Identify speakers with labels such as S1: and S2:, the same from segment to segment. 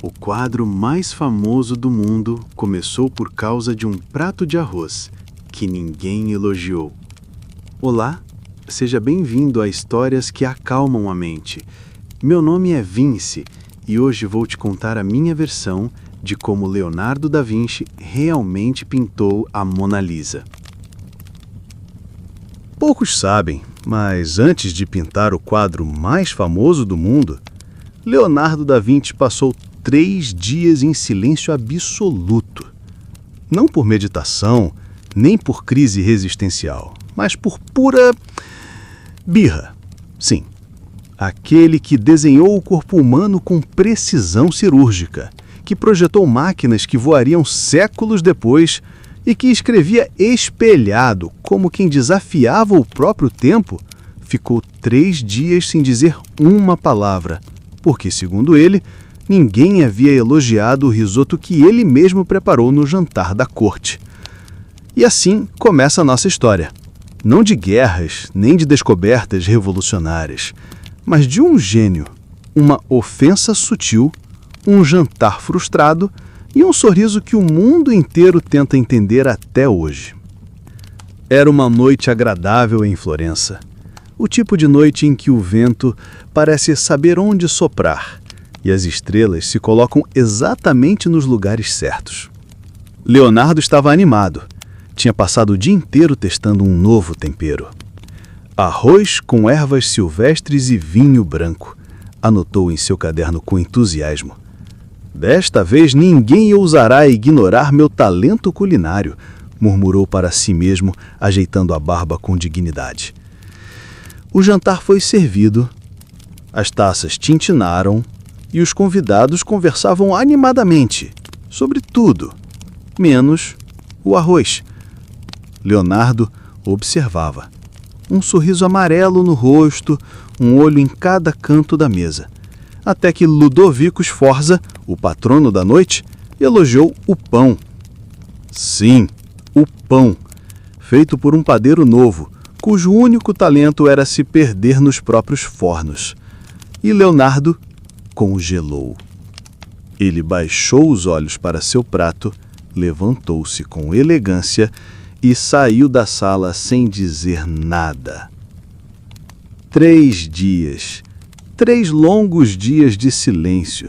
S1: O quadro mais famoso do mundo começou por causa de um prato de arroz que ninguém elogiou. Olá, seja bem-vindo a Histórias que Acalmam a Mente. Meu nome é Vince e hoje vou te contar a minha versão de como Leonardo da Vinci realmente pintou a Mona Lisa.
S2: Poucos sabem, mas antes de pintar o quadro mais famoso do mundo, Leonardo da Vinci passou 3 dias em silêncio absoluto. Não por meditação, nem por crise existencial, mas por pura birra. Sim, aquele que desenhou o corpo humano com precisão cirúrgica, que projetou máquinas que voariam séculos depois e que escrevia espelhado, como quem desafiava o próprio tempo, ficou 3 dias sem dizer uma palavra, porque, segundo ele, ninguém havia elogiado o risoto que ele mesmo preparou no jantar da corte. E assim começa a nossa história. Não de guerras, nem de descobertas revolucionárias, mas de um gênio, uma ofensa sutil, um jantar frustrado e um sorriso que o mundo inteiro tenta entender até hoje. Era uma noite agradável em Florença. O tipo de noite em que o vento parece saber onde soprar e as estrelas se colocam exatamente nos lugares certos. Leonardo estava animado. Tinha passado o dia inteiro testando um novo tempero. Arroz com ervas silvestres e vinho branco, anotou em seu caderno com entusiasmo. Desta vez ninguém ousará ignorar meu talento culinário, murmurou para si mesmo, ajeitando a barba com dignidade. O jantar foi servido, as taças tintinaram e os convidados conversavam animadamente sobre tudo, menos o arroz. Leonardo observava. Um sorriso amarelo no rosto, um olho em cada canto da mesa. Até que Ludovico Sforza, o patrono da noite, elogiou o pão. Sim, o pão, feito por um padeiro novo, cujo único talento era se perder nos próprios fornos. E Leonardo congelou. Ele baixou os olhos para seu prato, levantou-se com elegância e saiu da sala sem dizer nada. 3 dias. 3 longos dias de silêncio.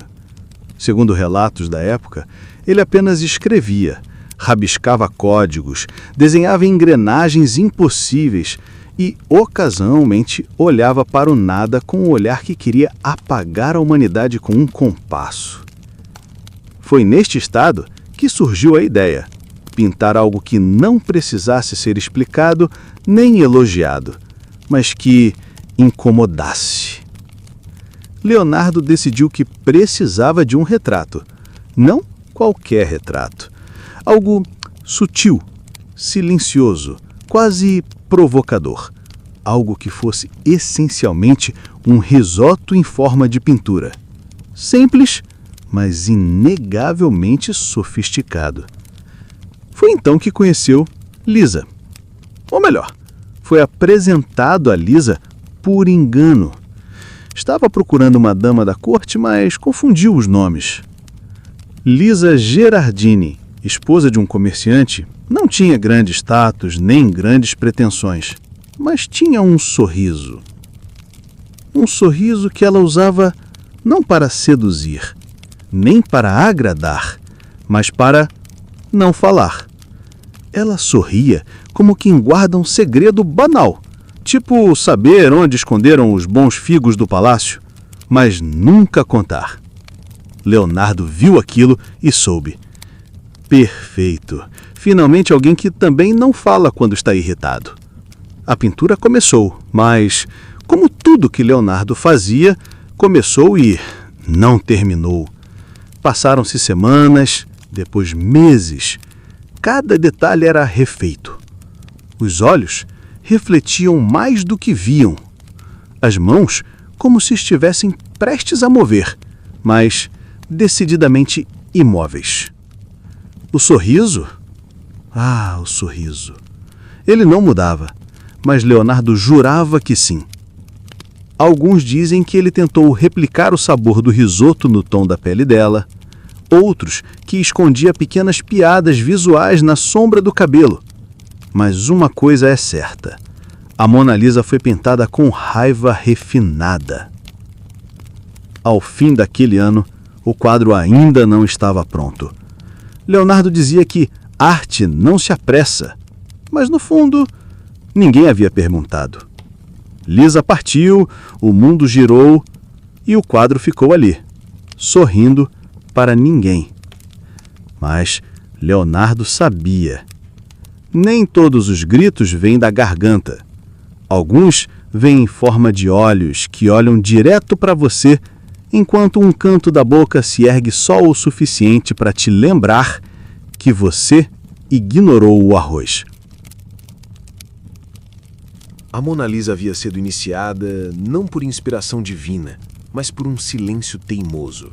S2: Segundo relatos da época, ele apenas escrevia, rabiscava códigos, desenhava engrenagens impossíveis e, ocasionalmente, olhava para o nada com um olhar que queria apagar a humanidade com um compasso. Foi neste estado que surgiu a ideia: pintar algo que não precisasse ser explicado nem elogiado, mas que incomodasse. Leonardo decidiu que precisava de um retrato, não qualquer retrato. Algo sutil, silencioso, quase provocador. Algo que fosse essencialmente um risoto em forma de pintura. Simples, mas inegavelmente sofisticado. Foi então que conheceu Lisa. Ou melhor, foi apresentado a Lisa por engano. Estava procurando uma dama da corte, mas confundiu os nomes. Lisa Gherardini, esposa de um comerciante, não tinha grande status nem grandes pretensões, mas tinha um sorriso. Um sorriso que ela usava não para seduzir, nem para agradar, mas para não falar. Ela sorria como quem guarda um segredo banal, tipo saber onde esconderam os bons figos do palácio, mas nunca contar. Leonardo viu aquilo e soube. Perfeito! Finalmente alguém que também não fala quando está irritado. A pintura começou, mas, como tudo que Leonardo fazia, começou e não terminou. Passaram-se semanas, depois meses. Cada detalhe era refeito. Os olhos refletiam mais do que viam. As mãos como se estivessem prestes a mover, mas decididamente imóveis. O sorriso? Ah, o sorriso. Ele não mudava, mas Leonardo jurava que sim. Alguns dizem que ele tentou replicar o sabor do risoto no tom da pele dela. outros que escondia pequenas piadas visuais na sombra do cabelo. Mas uma coisa é certa: a Mona Lisa foi pintada com raiva refinada. Ao fim daquele ano, o quadro ainda não estava pronto. Leonardo dizia que arte não se apressa, mas no fundo, ninguém havia perguntado. Lisa partiu, o mundo girou e o quadro ficou ali, sorrindo para ninguém. Mas Leonardo sabia. Nem todos os gritos vêm da garganta. Alguns vêm em forma de olhos que olham direto para você, enquanto um canto da boca se ergue só o suficiente para te lembrar que você ignorou o arroz.
S1: A Mona Lisa havia sido iniciada não por inspiração divina, mas por um silêncio teimoso.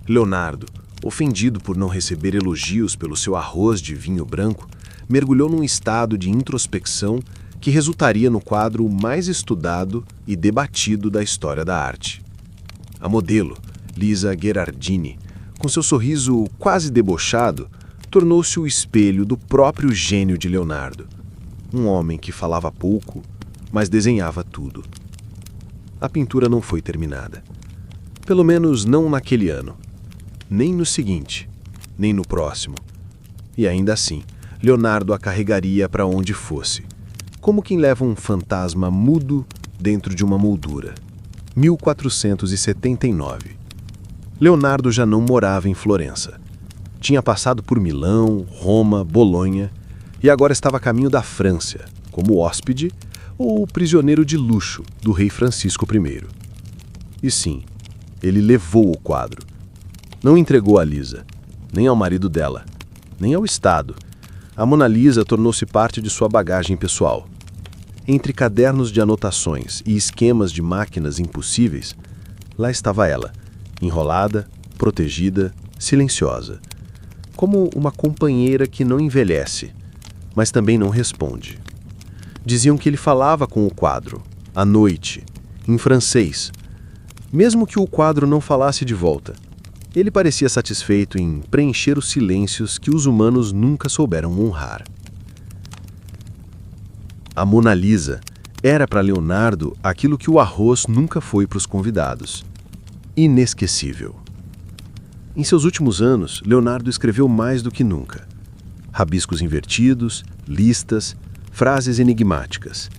S1: Leonardo, ofendido por não receber elogios pelo seu arroz de vinho branco, mergulhou num estado de introspecção que resultaria no quadro mais estudado e debatido da história da arte. A modelo, Lisa Gherardini, com seu sorriso quase debochado, tornou-se o espelho do próprio gênio de Leonardo. Um homem que falava pouco, mas desenhava tudo. A pintura não foi terminada. Pelo menos não naquele ano. Nem no seguinte, nem no próximo. E ainda assim, Leonardo a carregaria para onde fosse, como quem leva um fantasma mudo dentro de uma moldura. 1479. Leonardo já não morava em Florença. Tinha passado por Milão, Roma, Bolonha e agora estava a caminho da França, como hóspede ou prisioneiro de luxo do rei Francisco I. E sim, ele levou o quadro. Não entregou a Lisa, nem ao marido dela, nem ao Estado. A Mona Lisa tornou-se parte de sua bagagem pessoal. Entre cadernos de anotações e esquemas de máquinas impossíveis, lá estava ela, enrolada, protegida, silenciosa. Como uma companheira que não envelhece, mas também não responde. Diziam que ele falava com o quadro, à noite, em francês. Mesmo que o quadro não falasse de volta, ele parecia satisfeito em preencher os silêncios que os humanos nunca souberam honrar. A Mona Lisa era para Leonardo aquilo que o arroz nunca foi para os convidados: inesquecível. Em seus últimos anos, Leonardo escreveu mais do que nunca. Rabiscos invertidos, listas, frases enigmáticas.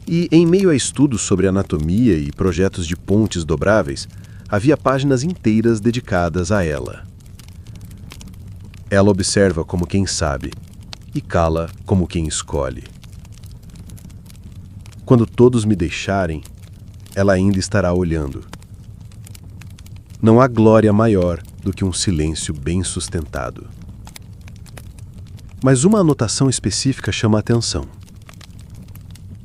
S1: E, em meio a estudos sobre anatomia e projetos de pontes dobráveis, havia páginas inteiras dedicadas a ela. Ela observa como quem sabe e cala como quem escolhe. Quando todos me deixarem, ela ainda estará olhando. Não há glória maior do que um silêncio bem sustentado. Mas uma anotação específica chama a atenção.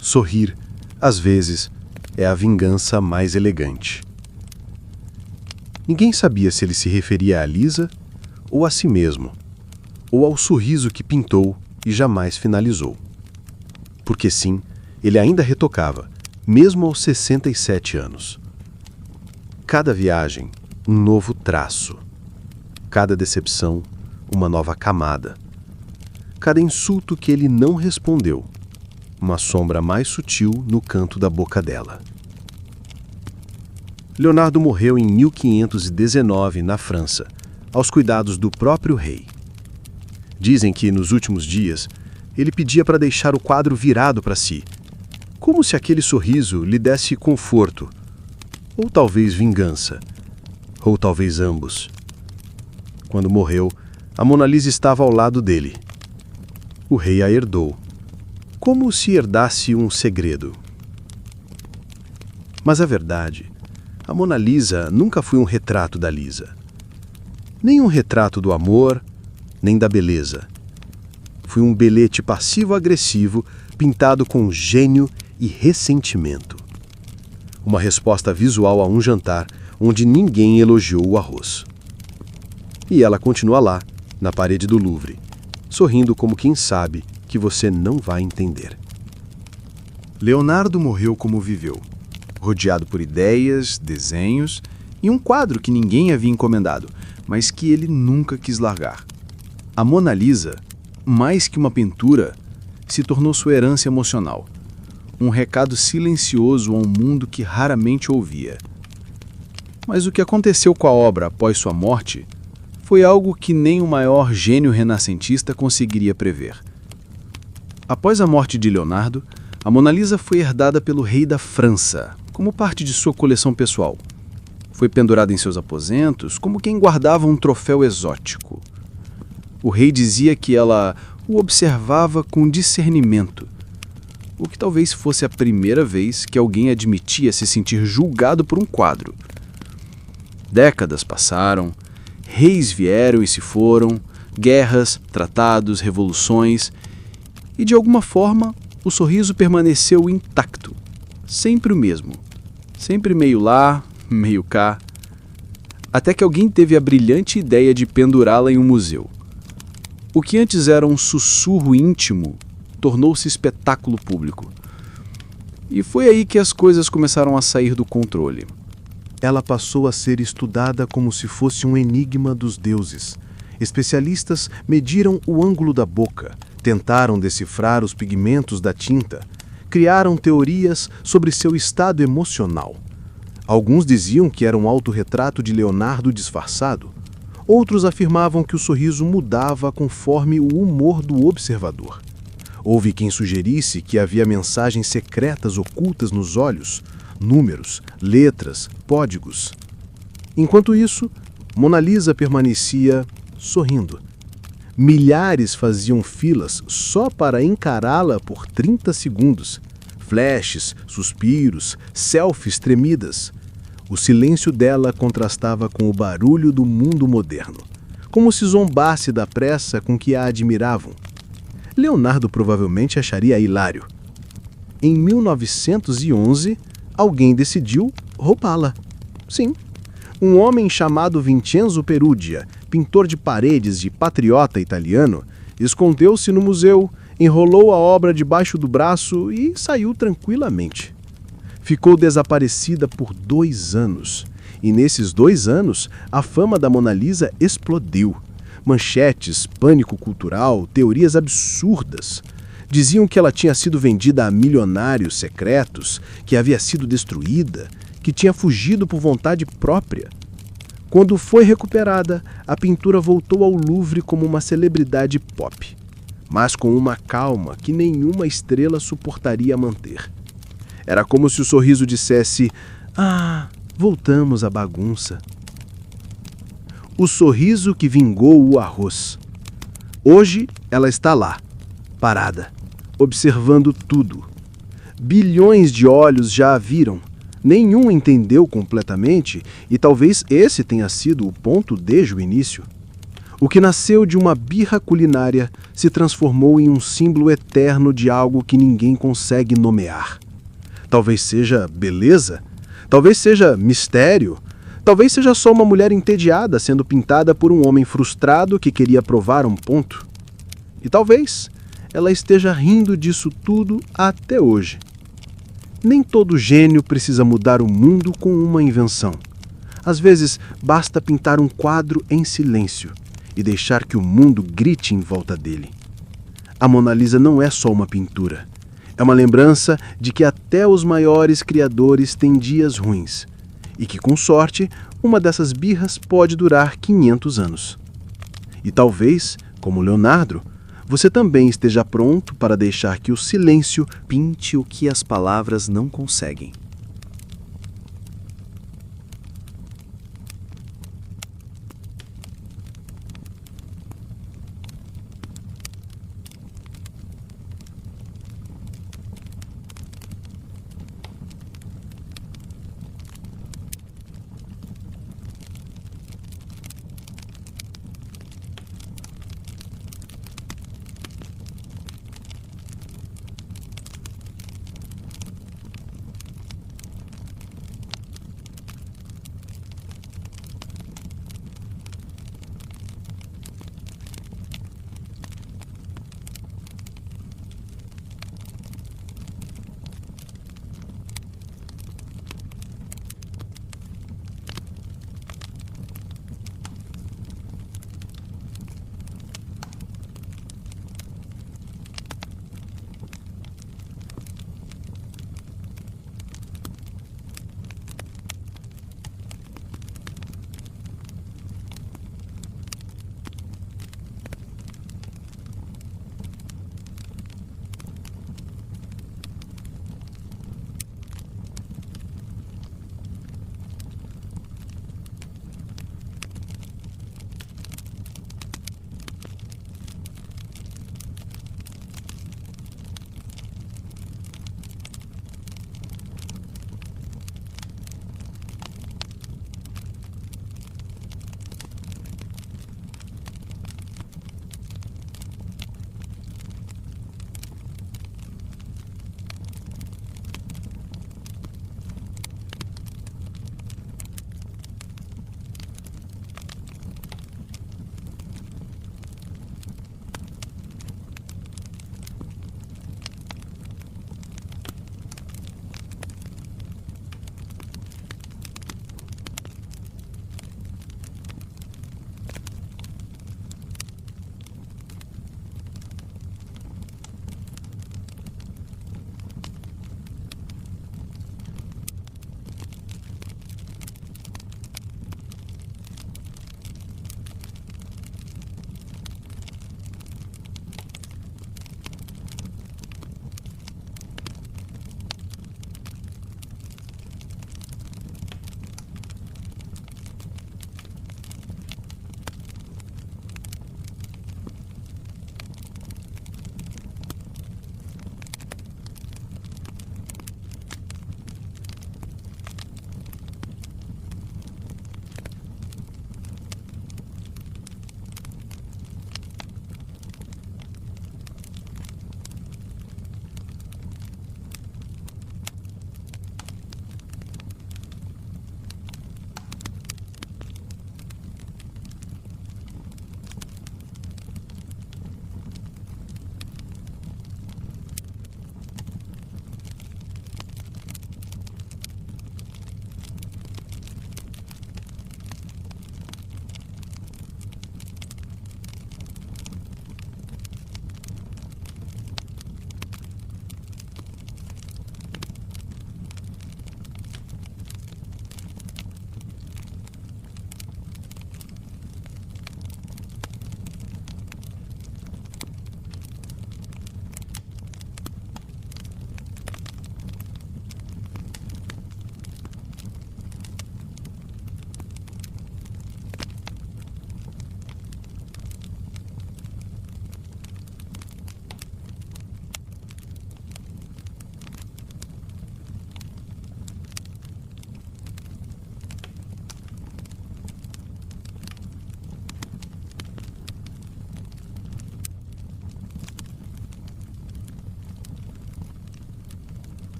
S1: Sorrir, às vezes, é a vingança mais elegante. Ninguém sabia se ele se referia a Lisa ou a si mesmo, ou ao sorriso que pintou e jamais finalizou. Porque sim, ele ainda retocava, mesmo aos 67 anos. Cada viagem, um novo traço. Cada decepção, uma nova camada. Cada insulto que ele não respondeu, uma sombra mais sutil no canto da boca dela. Leonardo morreu em 1519, na França, aos cuidados do próprio rei. Dizem que, nos últimos dias, ele pedia para deixar o quadro virado para si, como se aquele sorriso lhe desse conforto, ou talvez vingança, ou talvez ambos. Quando morreu, a Mona Lisa estava ao lado dele. O rei a herdou, como se herdasse um segredo. Mas a verdade, a Mona Lisa nunca foi um retrato da Lisa. Nem um retrato do amor, nem da beleza. Foi um belete passivo-agressivo pintado com gênio e ressentimento. Uma resposta visual a um jantar onde ninguém elogiou o arroz. E ela continua lá, na parede do Louvre, sorrindo como quem sabe que você não vai entender. Leonardo morreu como viveu, rodeado por ideias, desenhos e um quadro que ninguém havia encomendado, mas que ele nunca quis largar. A Mona Lisa, mais que uma pintura, se tornou sua herança emocional, um recado silencioso a um mundo que raramente ouvia. Mas o que aconteceu com a obra após sua morte foi algo que nem o maior gênio renascentista conseguiria prever. Após a morte de Leonardo, a Mona Lisa foi herdada pelo rei da França, como parte de sua coleção pessoal. Foi pendurada em seus aposentos como quem guardava um troféu exótico. O rei dizia que ela o observava com discernimento, o que talvez fosse a primeira vez que alguém admitia se sentir julgado por um quadro. Décadas passaram, reis vieram e se foram, guerras, tratados, revoluções, e de alguma forma o sorriso permaneceu intacto, sempre o mesmo, sempre meio lá, meio cá, até que alguém teve a brilhante ideia de pendurá-la em um museu. O que antes era um sussurro íntimo tornou-se espetáculo público. E foi aí que as coisas começaram a sair do controle.
S2: Ela passou a ser estudada como se fosse um enigma dos deuses. Especialistas mediram o ângulo da boca, tentaram decifrar os pigmentos da tinta, criaram teorias sobre seu estado emocional. Alguns diziam que era um autorretrato de Leonardo disfarçado. Outros afirmavam que o sorriso mudava conforme o humor do observador. Houve quem sugerisse que havia mensagens secretas ocultas nos olhos, números, letras, códigos. Enquanto isso, Mona Lisa permanecia sorrindo. Milhares faziam filas só para encará-la por 30 segundos. Flashes, suspiros, selfies tremidas. O silêncio dela contrastava com o barulho do mundo moderno, como se zombasse da pressa com que a admiravam. Leonardo provavelmente acharia hilário. Em 1911, alguém decidiu roubá-la. Sim, um homem chamado Vincenzo Perugia, pintor de paredes e patriota italiano, escondeu-se no museu, enrolou a obra debaixo do braço e saiu tranquilamente. Ficou desaparecida por 2 anos. E nesses 2 anos, a fama da Mona Lisa explodiu. Manchetes, pânico cultural, teorias absurdas. Diziam que ela tinha sido vendida a milionários secretos, que havia sido destruída, que tinha fugido por vontade própria. Quando foi recuperada, a pintura voltou ao Louvre como uma celebridade pop, mas com uma calma que nenhuma estrela suportaria manter. Era como se o sorriso dissesse: "Ah, voltamos à bagunça." O sorriso que vingou o arroz. Hoje ela está lá, parada, observando tudo. Bilhões de olhos já a viram. Nenhum entendeu completamente e talvez esse tenha sido o ponto desde o início. O que nasceu de uma birra culinária se transformou em um símbolo eterno de algo que ninguém consegue nomear. Talvez seja beleza, talvez seja mistério, talvez seja só uma mulher entediada sendo pintada por um homem frustrado que queria provar um ponto. E talvez ela esteja rindo disso tudo até hoje. Nem todo gênio precisa mudar o mundo com uma invenção. Às vezes, basta pintar um quadro em silêncio e deixar que o mundo grite em volta dele. A Mona Lisa não é só uma pintura. É uma lembrança de que até os maiores criadores têm dias ruins e que, com sorte, uma dessas birras pode durar 500 anos. E talvez, como Leonardo, você também esteja pronto para deixar que o silêncio pinte o que as palavras não conseguem.